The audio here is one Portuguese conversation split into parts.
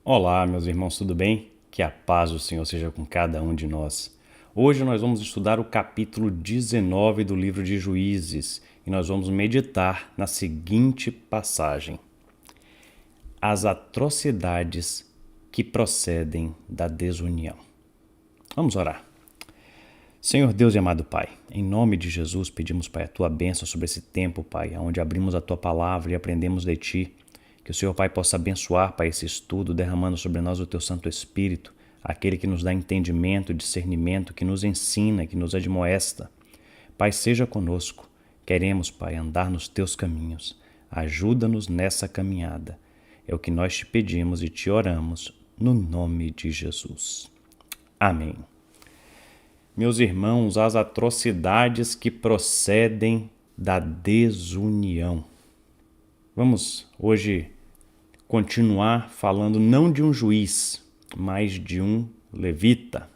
Olá, meus irmãos, tudo bem? Que a paz do Senhor seja com cada um de nós. Hoje nós vamos estudar o capítulo 19 do livro de Juízes e nós vamos meditar na seguinte passagem: as atrocidades que procedem da desunião. Vamos orar. Senhor Deus e amado Pai, em nome de Jesus pedimos, Pai, a Tua bênção sobre esse tempo, Pai, onde abrimos a Tua palavra e aprendemos de Ti. Que o Senhor, Pai, possa abençoar, Pai, esse estudo, derramando sobre nós o Teu Santo Espírito, aquele que nos dá entendimento, discernimento, que nos ensina, que nos admoesta. Pai, seja conosco. Queremos, Pai, andar nos Teus caminhos. Ajuda-nos nessa caminhada. É o que nós te pedimos e te oramos, no nome de Jesus. Amém. Meus irmãos, as atrocidades que procedem da desunião. Vamos hoje continuar falando não de um juiz, mas de um levita.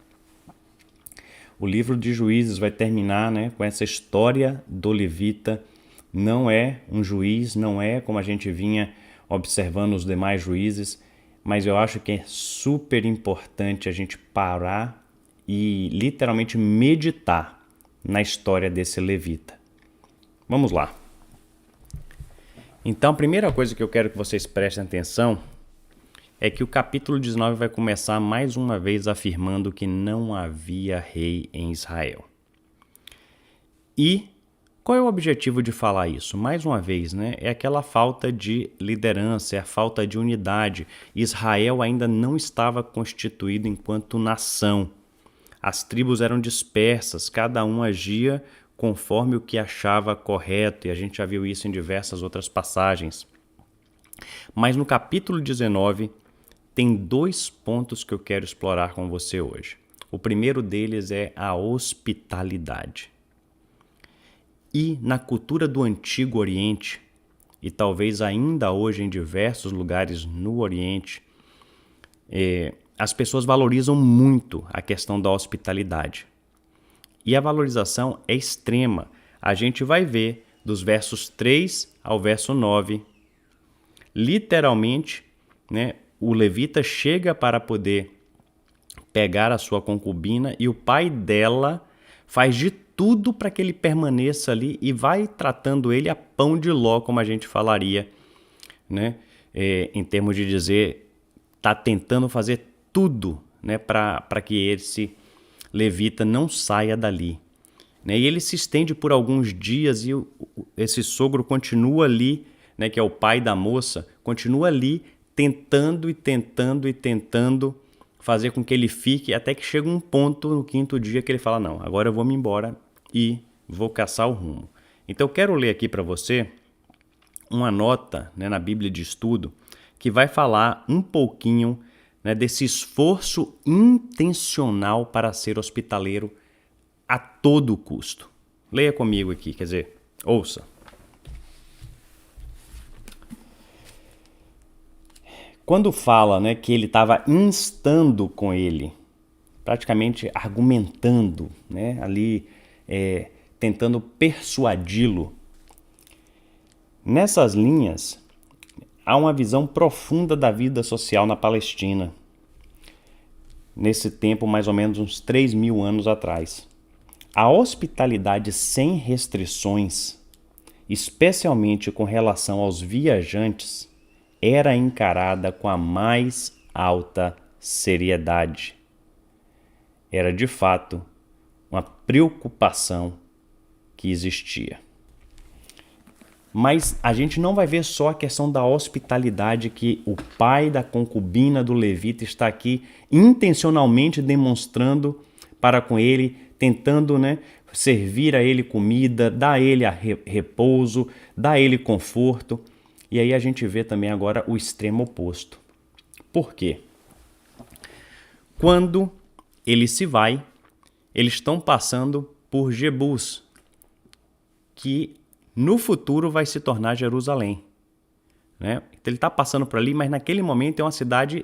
O livro de Juízes vai terminar, com essa história do levita. Não é um juiz, não é como a gente vinha observando os demais juízes, mas eu acho que é super importante a gente parar e literalmente meditar na história desse levita. Vamos lá. Então, a primeira coisa que eu quero que vocês prestem atenção é que o capítulo 19 vai começar mais uma vez afirmando que não havia rei em Israel. E qual é o objetivo de falar isso? Mais uma vez, é aquela falta de liderança, é a falta de unidade. Israel ainda não estava constituído enquanto nação. As tribos eram dispersas, cada um agia conforme o que achava correto, e a gente já viu isso em diversas outras passagens. Mas no capítulo 19, tem 2 pontos que eu quero explorar com você hoje. O primeiro deles é a hospitalidade. E na cultura do Antigo Oriente, e talvez ainda hoje em diversos lugares no Oriente, as pessoas valorizam muito a questão da hospitalidade. E a valorização é extrema. A gente vai ver dos versos 3 ao verso 9. Literalmente, o levita chega para poder pegar a sua concubina e o pai dela faz de tudo para que ele permaneça ali e vai tratando ele a pão de ló, como a gente falaria, em termos de dizer, está tentando fazer tudo, para que esse levita não saia dali. E ele se estende por alguns dias e esse sogro continua ali, que é o pai da moça, continua ali tentando fazer com que ele fique, até que chega um ponto no 5º dia que ele fala, não, agora eu vou me embora e vou caçar o rumo. Então eu quero ler aqui para você uma nota, na Bíblia de Estudo, que vai falar um pouquinho desse esforço intencional para ser hospitaleiro a todo custo. Leia comigo aqui, quer dizer, ouça. Quando fala que ele estava instando com ele, praticamente argumentando, ali tentando persuadi-lo, nessas linhas há uma visão profunda da vida social na Palestina, nesse tempo mais ou menos uns 3.000 anos atrás. A hospitalidade sem restrições, especialmente com relação aos viajantes, era encarada com a mais alta seriedade. Era, de fato, uma preocupação que existia. Mas a gente não vai ver só a questão da hospitalidade que o pai da concubina do levita está aqui intencionalmente demonstrando para com ele, tentando servir a ele comida, dar a ele repouso, dar a ele conforto. E aí a gente vê também agora o extremo oposto. Por quê? Quando ele se vai, eles estão passando por Jebus, que no futuro vai se tornar Jerusalém. Então ele está passando por ali, mas naquele momento é uma cidade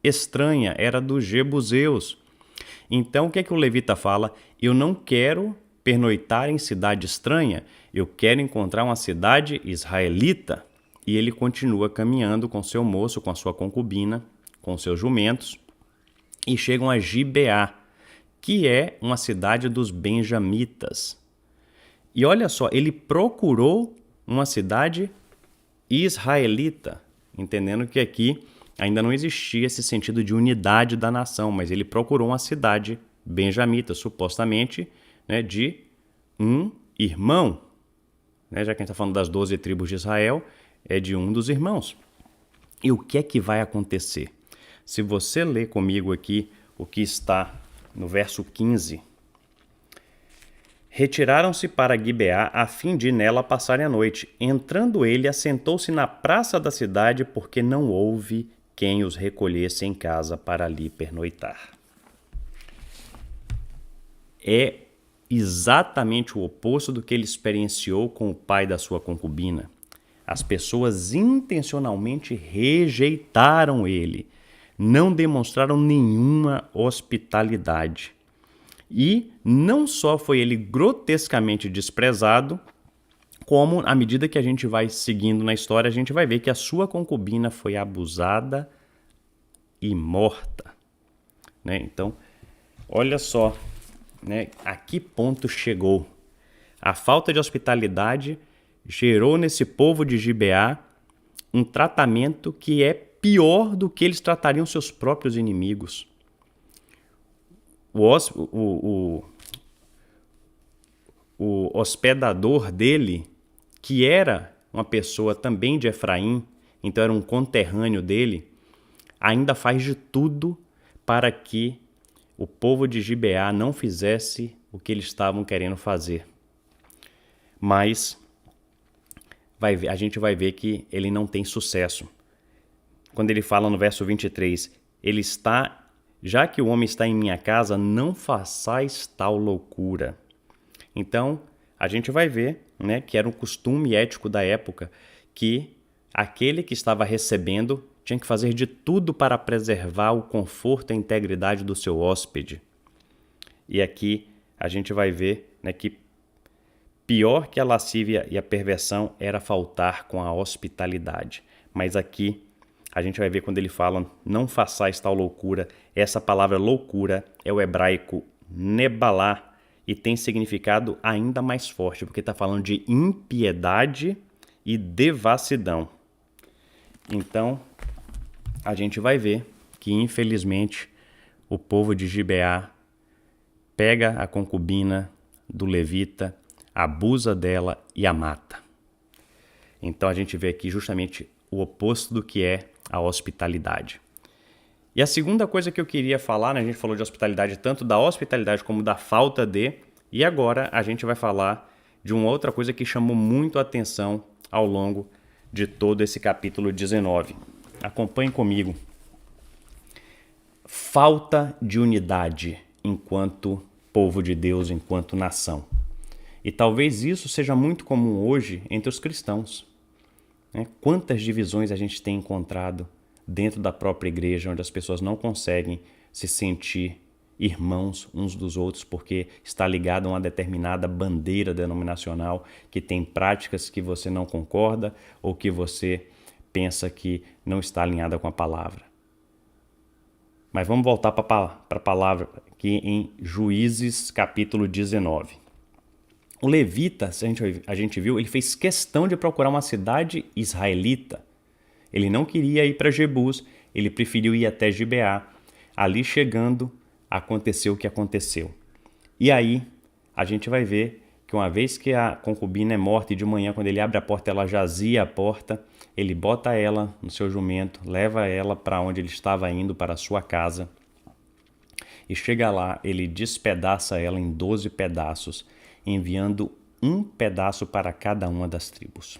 estranha, era dos jebuseus. Então o que é que o levita fala? Eu não quero pernoitar em cidade estranha, eu quero encontrar uma cidade israelita. E ele continua caminhando com seu moço, com a sua concubina, com seus jumentos e chegam a Gibeá, que é uma cidade dos benjamitas. E olha só, ele procurou uma cidade israelita, entendendo que aqui ainda não existia esse sentido de unidade da nação, mas ele procurou uma cidade benjamita, supostamente, né, de um irmão. Né, já que a gente está falando das 12 tribos de Israel, é de um dos irmãos. E o que é que vai acontecer? Se você ler comigo aqui o que está no verso 15. Retiraram-se para Gibeá a fim de nela passarem a noite. Entrando ele, assentou-se na praça da cidade, porque não houve quem os recolhesse em casa para ali pernoitar. É exatamente o oposto do que ele experienciou com o pai da sua concubina. As pessoas intencionalmente rejeitaram ele, não demonstraram nenhuma hospitalidade. E não só foi ele grotescamente desprezado, como à medida que a gente vai seguindo na história, a gente vai ver que a sua concubina foi abusada e morta. Né? Então, olha só, né, a que ponto chegou. A falta de hospitalidade gerou nesse povo de Gibeá um tratamento que é pior do que eles tratariam seus próprios inimigos. O hospedador dele, que era uma pessoa também de Efraim, então era um conterrâneo dele, ainda faz de tudo para que o povo de Gibeá não fizesse o que eles estavam querendo fazer. Mas a gente vai ver que ele não tem sucesso. Quando ele fala no verso 23, já que o homem está em minha casa, não façais tal loucura. Então, a gente vai ver, né, que era um costume ético da época que aquele que estava recebendo tinha que fazer de tudo para preservar o conforto e a integridade do seu hóspede. E aqui a gente vai ver, né, que pior que a lascívia e a perversão era faltar com a hospitalidade. Mas aqui a gente vai ver quando ele fala, não façais tal loucura. Essa palavra loucura é o hebraico nebalá e tem significado ainda mais forte, porque está falando de impiedade e devassidão. Então, a gente vai ver que, infelizmente, o povo de Gibeá pega a concubina do levita, abusa dela e a mata. Então, a gente vê aqui justamente o oposto do que é a hospitalidade. E a segunda coisa que eu queria falar, né, a gente falou de hospitalidade, tanto da hospitalidade como da falta de, e agora a gente vai falar de uma outra coisa que chamou muito a atenção ao longo de todo esse capítulo 19. Acompanhe comigo. Falta de unidade enquanto povo de Deus, enquanto nação. E talvez isso seja muito comum hoje entre os cristãos. Né? Quantas divisões a gente tem encontrado dentro da própria igreja, onde as pessoas não conseguem se sentir irmãos uns dos outros porque está ligado a uma determinada bandeira denominacional que tem práticas que você não concorda ou que você pensa que não está alinhada com a palavra. Mas vamos voltar para a palavra aqui em Juízes capítulo 19. O levita, a gente viu, ele fez questão de procurar uma cidade israelita. Ele não queria ir para Jebus, ele preferiu ir até Gibeá. Ali chegando, aconteceu o que aconteceu. E aí, a gente vai ver que uma vez que a concubina é morta e de manhã, quando ele abre a porta, ela jazia a porta, ele bota ela no seu jumento, leva ela para onde ele estava indo, para a sua casa. E chega lá, ele despedaça ela em 12 pedaços, enviando um pedaço para cada uma das tribos.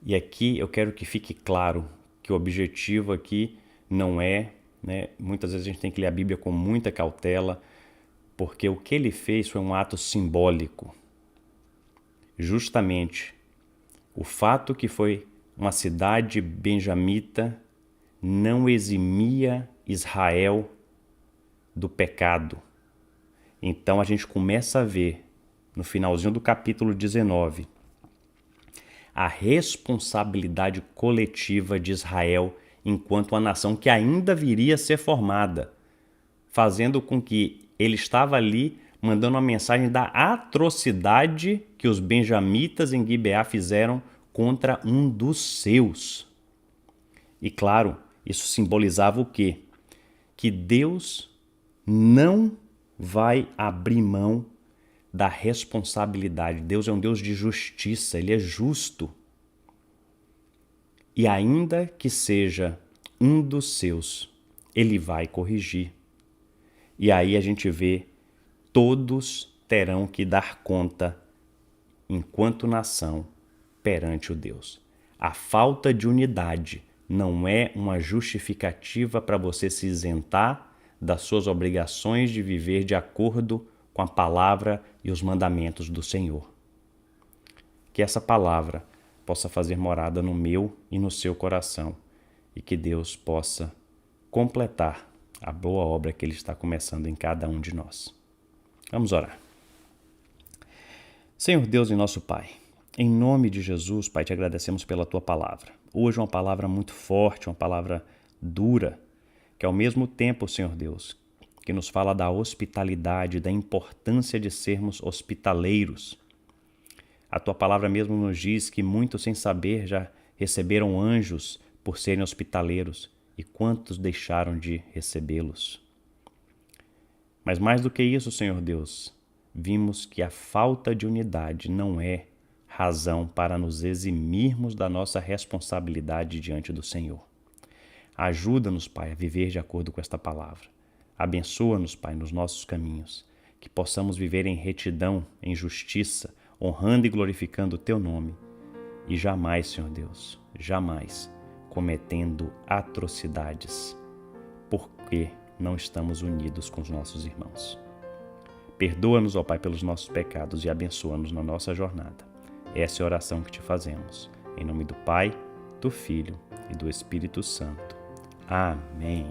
E aqui eu quero que fique claro que o objetivo aqui não é, né, muitas vezes a gente tem que ler a Bíblia com muita cautela, porque o que ele fez foi um ato simbólico. Justamente o fato que foi uma cidade benjamita não eximia Israel do pecado. Então a gente começa a ver, no finalzinho do capítulo 19, a responsabilidade coletiva de Israel enquanto uma nação que ainda viria a ser formada, fazendo com que ele estava ali mandando uma mensagem da atrocidade que os benjamitas em Gibeá fizeram contra um dos seus. E claro, isso simbolizava o quê? Que Deus não vai abrir mão da responsabilidade. Deus é um Deus de justiça, Ele é justo. E ainda que seja um dos seus, Ele vai corrigir. E aí a gente vê, todos terão que dar conta, enquanto nação, perante o Deus. A falta de unidade não é uma justificativa para você se isentar das suas obrigações de viver de acordo com a palavra e os mandamentos do Senhor. Que essa palavra possa fazer morada no meu e no seu coração e que Deus possa completar a boa obra que Ele está começando em cada um de nós. Vamos orar. Senhor Deus e nosso Pai, em nome de Jesus, Pai, te agradecemos pela Tua palavra. Hoje uma palavra muito forte, uma palavra dura, que ao mesmo tempo, Senhor Deus, que nos fala da hospitalidade, da importância de sermos hospitaleiros. A Tua palavra mesmo nos diz que muitos sem saber já receberam anjos por serem hospitaleiros, e quantos deixaram de recebê-los. Mas mais do que isso, Senhor Deus, vimos que a falta de unidade não é razão para nos eximirmos da nossa responsabilidade diante do Senhor. Ajuda-nos, Pai, a viver de acordo com esta palavra. Abençoa-nos, Pai, nos nossos caminhos, que possamos viver em retidão, em justiça, honrando e glorificando o Teu nome. E jamais, Senhor Deus, jamais cometendo atrocidades, porque não estamos unidos com os nossos irmãos. Perdoa-nos, ó Pai, pelos nossos pecados e abençoa-nos na nossa jornada. Essa é a oração que te fazemos. Em nome do Pai, do Filho e do Espírito Santo. Amém.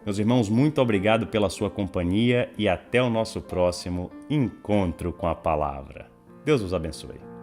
Meus irmãos, muito obrigado pela sua companhia e até o nosso próximo encontro com a palavra. Deus os abençoe.